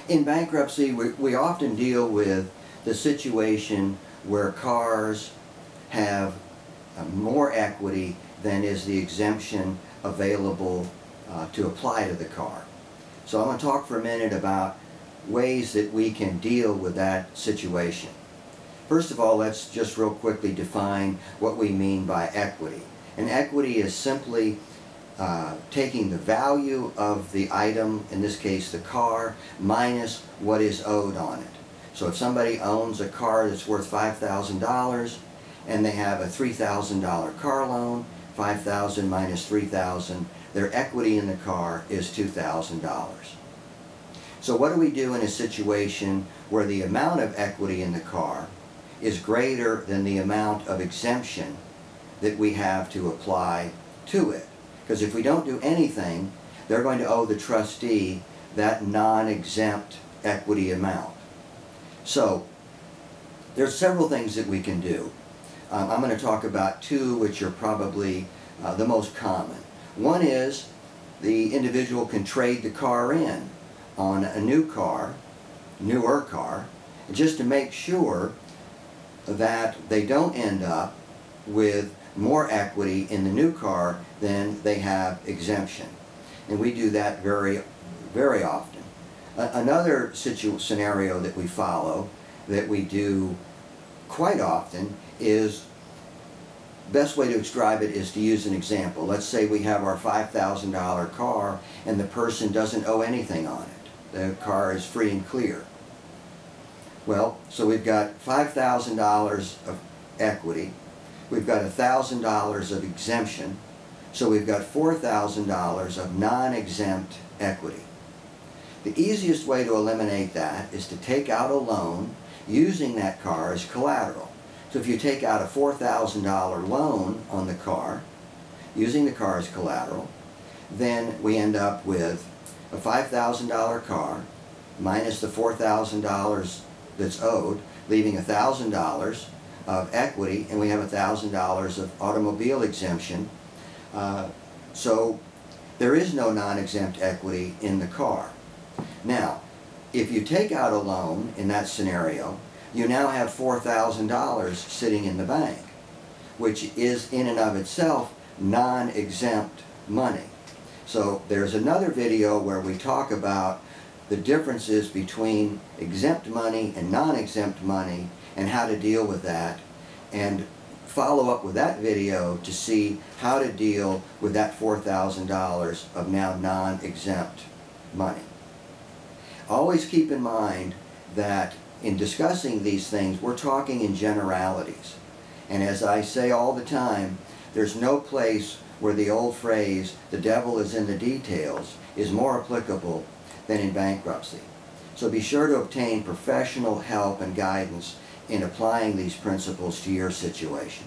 In bankruptcy, we often deal with the situation where cars have more equity than is the exemption available to apply to the car. So I'm going to talk for a minute about ways that we can deal with that situation. First of all, let's just real quickly define what we mean by equity. And equity is simply taking the value of the item, in this case the car, minus what is owed on it. So if somebody owns a car that's worth $5,000 and they have a $3,000 car loan, $5,000 minus $3,000, their equity in the car is $2,000. So what do we do in a situation where the amount of equity in the car is greater than the amount of exemption that we have to apply to it? Because if we don't do anything, they're going to owe the trustee that non-exempt equity amount. So there's several things that we can do. I'm going to talk about two which are probably the most common. One is the individual can trade the car in on a new car, newer car, just to make sure that they don't end up with more equity in the new car than they have exemption. And we do that very, very often. Another scenario that we follow, that we do quite often, is, best way to describe it is to use an example. Let's say we have our $5,000 car and the person doesn't owe anything on it. The car is free and clear. Well, so we've got $5,000 of equity. We've got $1,000 of exemption, so we've got $4,000 of non-exempt equity. The easiest way to eliminate that is to take out a loan using that car as collateral. So if you take out a $4,000 loan on the car, using the car as collateral, then we end up with a $5,000 car minus the $4,000 that's owed, leaving $1,000 of equity, and we have $1,000 of automobile exemption. So there is no non-exempt equity in the car. Now, if you take out a loan in that scenario, you now have $4,000 sitting in the bank, which is in and of itself non-exempt money. So there's another video where we talk about the differences between exempt money and non-exempt money and how to deal with that, and follow up with that video to see how to deal with that $4,000 of now non-exempt money. Always keep in mind that in discussing these things, we're talking in generalities. And as I say all the time, there's no place where the old phrase, the devil is in the details, is more applicable than in bankruptcy. So be sure to obtain professional help and guidance in applying these principles to your situation.